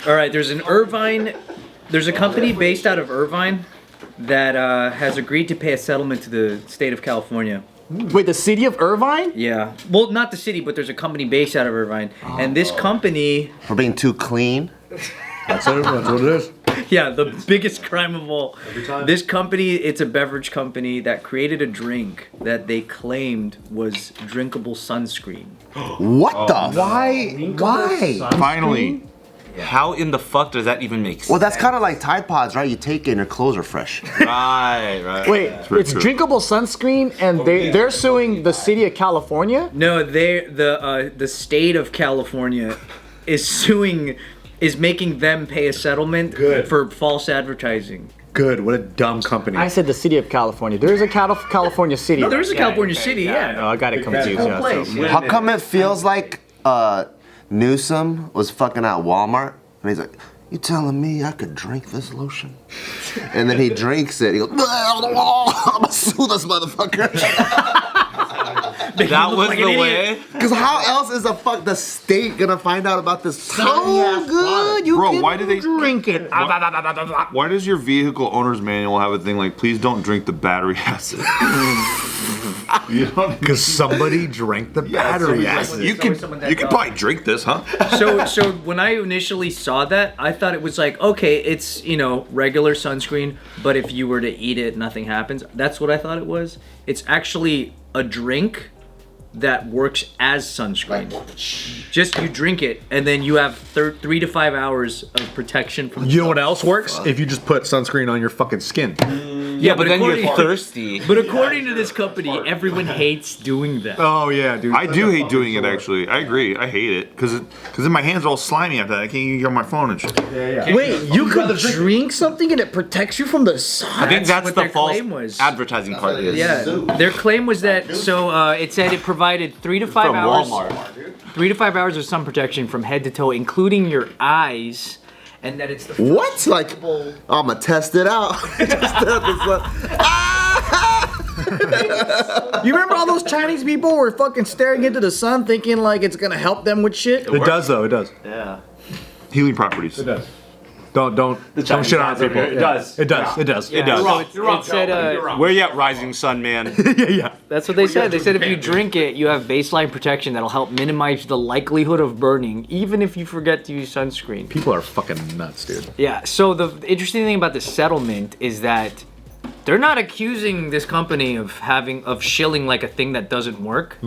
All right, there's an Irvine. There's a company based out of Irvine that has agreed to pay a settlement to the state of California. Wait, the city of Irvine? Yeah. Well, not the city, but there's a company based out of Irvine, and this company. For being too clean. That's what it is. Yeah, the biggest crime of all. This company, it's a beverage company that created a drink that they claimed was drinkable sunscreen. What the? Why? Finally. How in the fuck does that even make sense? Well, that's kind of like Tide Pods, right? You take it and your clothes are fresh. Right. Wait, it's drinkable sunscreen, and they're suing the city of California? No, the state of California is making them pay a settlement for false advertising. Good. What a dumb company. I said the city of California. There is a California city. No, there's a California city, yeah. No, I got it confused. Cool place. How come it feels like Newsom was fucking at Walmart and he's like, "You telling me I could drink this lotion?" And then he drinks it. He goes, "I'm gonna sue this motherfucker." That was the way? Because how else is the state gonna find out about this? So good, you Bro, can why do they drink it. Why does your vehicle owner's manual have a thing like, please don't drink the battery acid? Because somebody drank the battery acid. You can probably drink this, huh? So when I initially saw that, I thought it was like, okay, it's, regular sunscreen, but if you were to eat it, nothing happens. That's what I thought it was. It's actually a drink that works as sunscreen. Just you drink it, and then you have 3 to 5 hours of protection from. You know what else works? If you just put sunscreen on your fucking skin. Yeah, but then you're thirsty. But according to this company, everyone hates doing that. Oh yeah, dude. I do hate doing it, actually. I agree. I hate it because then my hands are all slimy after that. I can't even get on my phone and shit. Wait, you could drink something and it protects you from the sun? I think that's what the their false claim was. advertising part. Yeah, their claim was that it said it provided 3 to 5 From hours. Walmart. 3 to 5 hours of sun protection from head to toe, including your eyes, and that it's the What? Like, I'm gonna test it out. You remember all those Chinese people were fucking staring into the sun thinking like it's gonna help them with shit? It does though. It does. Yeah. Healing properties. It does. Don't shit on people. It does. It does. It does. It does. It said, Where you at, rising sun, man? Yeah. that's what they said. They said if you drink it, you have baseline protection that'll help minimize the likelihood of burning, even if you forget to use sunscreen. People are fucking nuts, dude. Yeah, so the interesting thing about the settlement is that they're not accusing this company of shilling like a thing that doesn't work.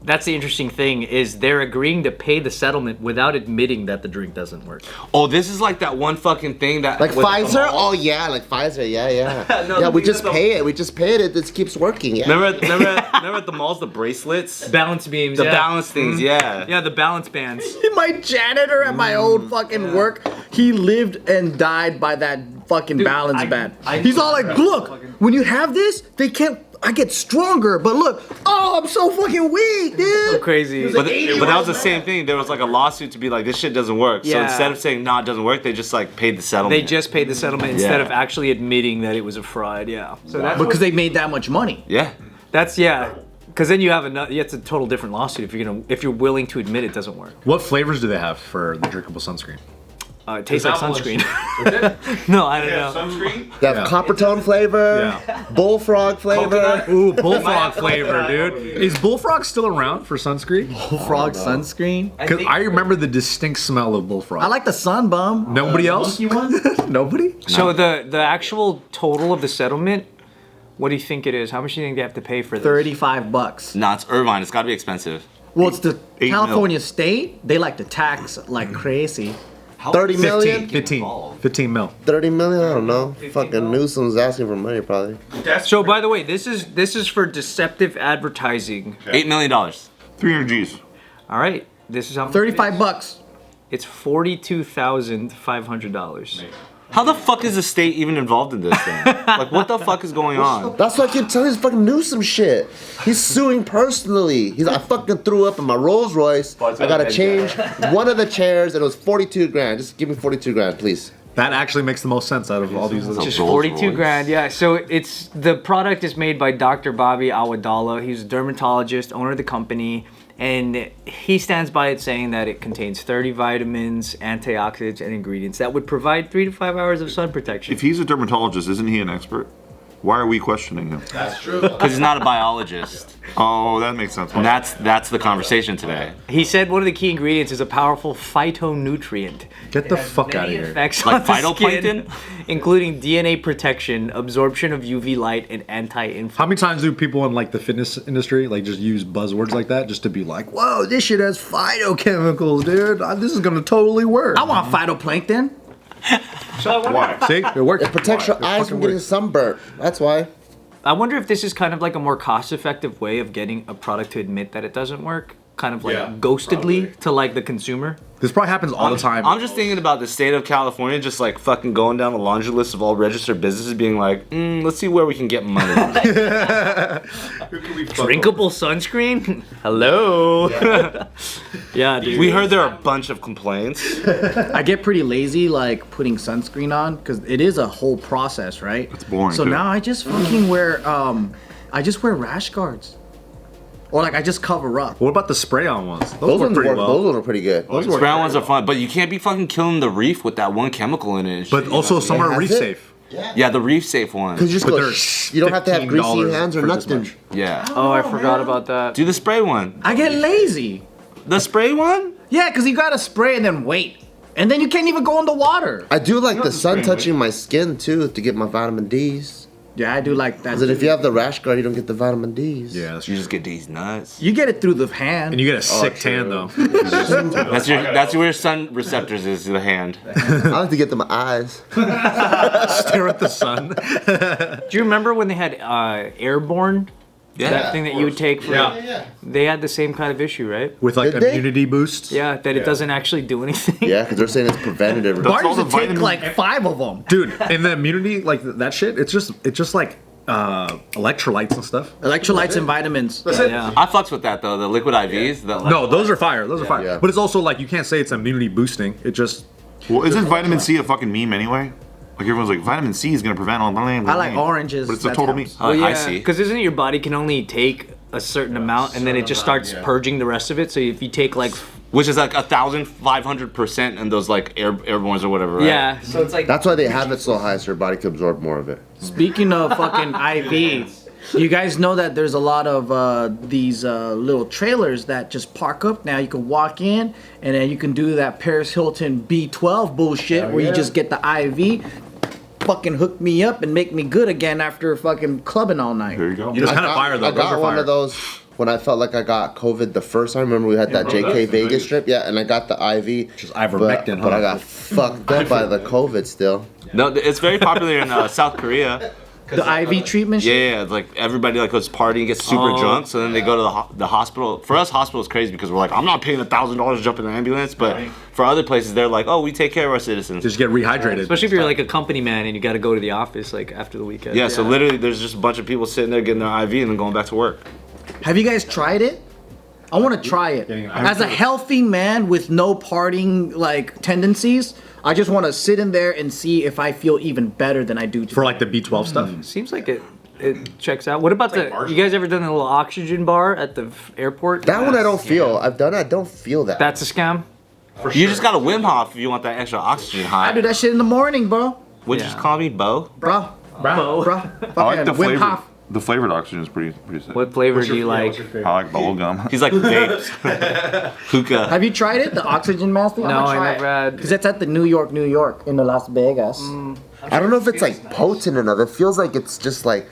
That's the interesting thing, is they're agreeing to pay the settlement without admitting that the drink doesn't work. Oh, this is like that one fucking thing that Like Pfizer? Oh yeah, like Pfizer. Yeah. No, Yeah, we the thing just is pay it. We just paid it. This keeps working. Yeah. remember at the malls, the bracelets? Balance beams, The balance things, yeah. Yeah, the balance bands. My janitor at my old fucking work, he lived and died by that fucking balance band. He's all like, look, when you have this, I get stronger, but look, oh, I'm so fucking weak, dude. So crazy. But that was the same thing. There was like a lawsuit to be like, this shit doesn't work. So Yeah. instead of saying, no, it doesn't work, they just like paid the settlement. They just paid the settlement instead Yeah. of actually admitting that it was a fraud. Yeah. So that's Because they made that much money. Yeah. because then you have it's a total different lawsuit if you're willing to admit it doesn't work. What flavors do they have for the drinkable sunscreen? It tastes like sunscreen. No, I don't know. Sunscreen? They have copper tone flavor, bullfrog flavor. Ooh, bullfrog flavor, dude. Is bullfrog still around for sunscreen? Bullfrog sunscreen. Because I remember the distinct smell of bullfrog. I like the sun bum. Nobody else? Nobody? So the actual total of the settlement, what do you think it is? How much do you think they have to pay for this? $35. Nah, it's Irvine. It's gotta be expensive. Well, it's the 8 California state. They like to tax like crazy. 30 million? 15 mil. 30 million? I don't know. Fucking Newsom's asking for money, probably. So by the way, this is for deceptive advertising. $8 million. 300 G's. All right, this is how much $35. It's $42,500. How the fuck is the state even involved in this thing? Like, what the fuck is going on? That's why I keep telling you, fucking Newsom shit. He's suing personally. He's like, I fucking threw up in my Rolls Royce. I gotta change one of the chairs, and it was 42 grand. Just give me 42 grand, please. That actually makes the most sense out of all these. Just Rolls 42 Royce. grand, yeah. So it's the product is made by Dr. Bobby Awadallah. He's a dermatologist, owner of the company, and he stands by it saying that it contains 30 vitamins, antioxidants, and ingredients that would provide 3 to 5 hours of sun protection. If he's a dermatologist, isn't he an expert? Why are we questioning him? That's true. Because he's not a biologist. Oh, that makes sense. And that's the conversation today. He said one of the key ingredients is a powerful phytonutrient. Get the fuck out of Many here. effects Like on the skin, phytoplankton? including DNA protection, absorption of UV light, and anti-inflammatory. How many times do people in like the fitness industry like just use buzzwords like that just to be like, whoa, this shit has phytochemicals, dude. This is gonna totally work. I want phytoplankton. Why? See, it works. It protects your eyes from getting sunburnt. That's why. I wonder if this is kind of like a more cost-effective way of getting a product to admit that it doesn't work, kind of like ghostedly to like the consumer. This probably happens all the time. I'm just thinking about the state of California, just like fucking going down the laundry list of all registered businesses, being like, let's see where we can get money. Drinkable sunscreen? Hello. Yeah, dude. We heard there are a bunch of complaints. I get pretty lazy like putting sunscreen on because it is a whole process, right? It's boring, So too. now I just fucking wear I just wear rash guards. Or like I just cover up. What about the spray-on ones? Those work ones pretty work. well. Those ones are pretty good. Brown ones are fun, but you can't be fucking killing the reef with that one chemical in it. and But shit. also some are has reef it? safe. Yeah, the reef safe one. Because you just But go, they're shh, you don't have to have greasy $15 hands or for this nothing. much. Yeah. Oh, I forgot about that. Do the spray one. I get lazy. The spray one? Yeah, because you gotta spray and then wait. And then you can't even go in the water. I do like the sun touching my skin too to get my vitamin D's. Yeah, I do like that. Because if you have the rash guard, you don't get the vitamin D's. Yeah, that's You true. just get these nuts. You get it through the hand. And you get a sick tan though. That's where your sun receptors is, the hand. I like to get them eyes. Stare at the sun. Do you remember when they had airborne? Yeah. That thing that you would take for Yeah. They had the same kind of issue, right? With like Did they? immunity boosts. Yeah, that it doesn't actually do anything. Yeah, because they're saying it's preventative. Bart all used to the take vitamin- like 5 of them. Dude, in the immunity, like that shit, it's just like electrolytes and stuff. Electrolytes and vitamins. Yeah. I fucks with that though, the liquid IVs. No, those are fire. Those are fire. Yeah. But it's also like you can't say it's immunity boosting. It just Well, isn't vitamin C a fucking meme anyway? Like everyone's like, vitamin C is gonna prevent all. I like oranges. But it's a that total meme. helps. I like Well, high C. because isn't it your body can only take a certain amount and then it just starts purging the rest of it? So if you take like Which is like 1,500% in those like airbornes or whatever, right? yeah, so it's like That's why they have it so high, so your body can absorb more of it. Speaking of fucking IV, you guys know that there's a lot of these little trailers that just park up now. You can walk in and then you can do that Paris Hilton B12 bullshit where you just get the IV, fucking hook me up and make me good again after fucking clubbing all night. There you go. it's kind of fire though. I Those got are one fire. of those when I felt like I got COVID the first time. Remember we had that JK Vegas trip? Yeah, and I got the IV. Just ivermectin, but huh? I got fucked up by the COVID still. No, it's very popular in South Korea. The IV treatment Yeah, shit? yeah, it's like everybody like goes partying, gets super Oh. drunk, so then they go to the hospital. For us, hospital is crazy because we're like, I'm not paying $1,000 to jump in the ambulance, but for other places, they're like, oh, we take care of our citizens. Just get rehydrated. especially if you're like a company man and you got to go to the office like after the weekend. Yeah, so literally, there's just a bunch of people sitting there getting their IV and then going back to work. Have you guys tried it? I want to try it. As a healthy man with no partying like tendencies, I just want to sit in there and see if I feel even better than I do today. For like the B12 stuff. Seems like it checks out. What about you guys ever done the little oxygen bar at the airport? That one I don't feel. I've done it. I don't feel that. That's a scam. You just got a Wim Hof if you want that extra oxygen high. I do that shit in the morning, bro. Would you just call me Bo? Bro. Bro. I like the Fucking Wim flavored. Hof. The flavored oxygen is pretty sick. What flavor do you like? I like bubble gum. He's like vapes. Hookah. Have you tried it? The oxygen mask thing? No, I never had. Because it's at the New York, in the Las Vegas. I don't know if it's like potent enough. It feels like it's just like,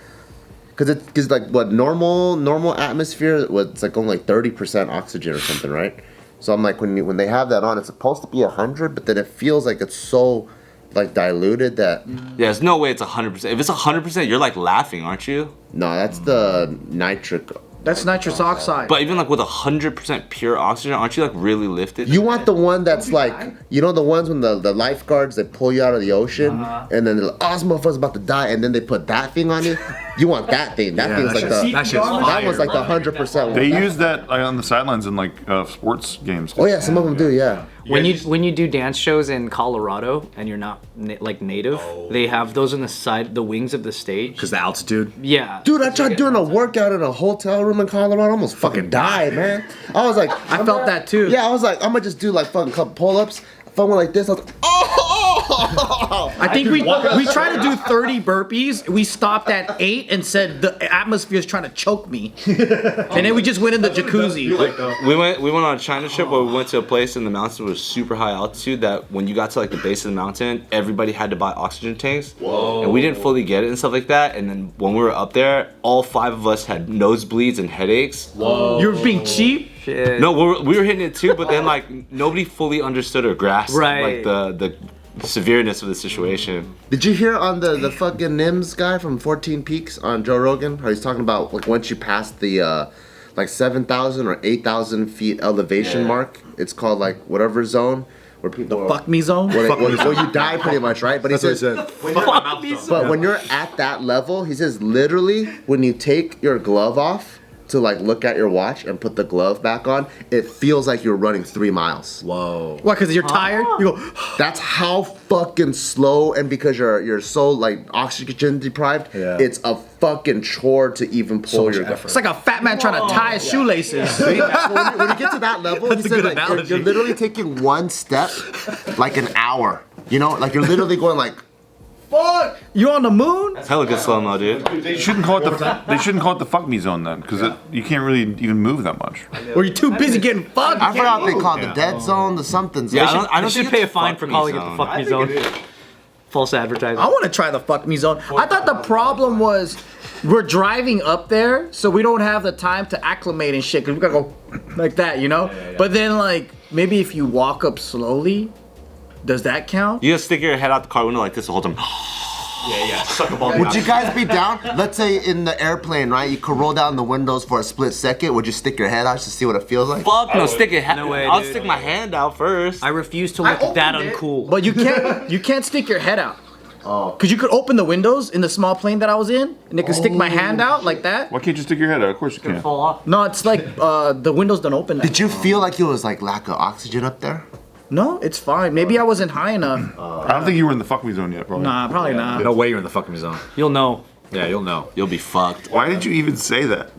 because like what normal atmosphere, it's like only like 30% oxygen or something, right? So I'm like, when they have that on, it's supposed to be 100, but then it feels like it's so like diluted that. Yeah, there's no way it's 100%. If it's 100%, you're like laughing, aren't you? No, that's the nitric. That's nitrous oxide. But even like with 100% pure oxygen, aren't you like really lifted? You want the one that's like, you know, the ones when the lifeguards they pull you out of the ocean and then they're like, oh, this motherfucker's about to die, and then they put that thing on you. You want that thing. That thing's like the. that shit's That fire. was like the 100% They one. use that on the sidelines in like sports games. Oh yeah, some of them do. Yeah. When you do dance shows in Colorado and you're not like native, they have those on the wings of the stage. Because the altitude. Yeah. Dude, I tried doing a workout in a hotel room in Colorado. I almost fucking died, man. I was like, I felt that too. Yeah, I was like, I'm gonna just do like fucking couple pull-ups. If I went like this, I was like, oh! I think we tried to do 30 burpees. We stopped at 8 and said the atmosphere is trying to choke me. And then we just went in the jacuzzi. We went on a China trip where we went to a place in the mountains that was super high altitude that when you got to like the base of the mountain, everybody had to buy oxygen tanks. Whoa. And we didn't fully get it and stuff like that. And then when we were up there, all 5 of us had nosebleeds and headaches. Whoa. You were being cheap? Shit. No, we were hitting it too, but then like nobody fully understood or grasped Right. like the severeness of the situation. Did you hear on the fucking NIMS guy from 14 Peaks on Joe Rogan? How he's talking about like once you pass the like 7,000 or 8,000 feet elevation mark, it's called like whatever zone where people Fuck me zone? well, you die pretty much, right? But he That's what says, he said. but when you're at that level, he says literally when you take your glove off to like look at your watch and put the glove back on, it feels like you're running 3 miles. Whoa. What, because you're tired? You go, That's how fucking slow, and because you're so like oxygen deprived, it's a fucking chore to even pull your it's like a fat man trying to tie his shoelaces. when you get to that level, he said, like, you're literally taking one step like an hour. You know, like you're literally going like, fuck! You on the moon? That's hella good slow-mo, dude. They shouldn't call it the fuck me zone then, because you can't really even move that much. Or you're too busy getting fucked? I forgot what they call it, the dead zone, the something zone. Yeah, I don't should think pay a it's fine fuck for me calling it zone. the fuck me zone. False advertising. I want to try the fuck me zone. I thought the problem was we're driving up there, so we don't have the time to acclimate and shit, because we gotta go like that, you know? But then, like, maybe if you walk up slowly, does that count? You just stick your head out the car window like this the whole time. Suck up all the Would you guys be down? Let's say in the airplane, right? You could roll down the windows for a split second. Would you stick your head out just to see what it feels like? Fuck no, stick it. No way, I'll dude. stick my hand out first. I refuse to look that uncool. But you can't stick your head out. Oh. Because you could open the windows in the small plane that I was in, and they could stick my hand out like that. Why can't you stick your head out? Of course you can. Fall off. No, it's like the windows don't open. Did you feel like it was like lack of oxygen up there? No, it's fine. Maybe I wasn't high enough. I don't think you were in the fuck me zone yet, probably. Nah, probably not. No way you're in the fucking zone. You'll know. Yeah, you'll know. You'll be fucked. Why did you even say that?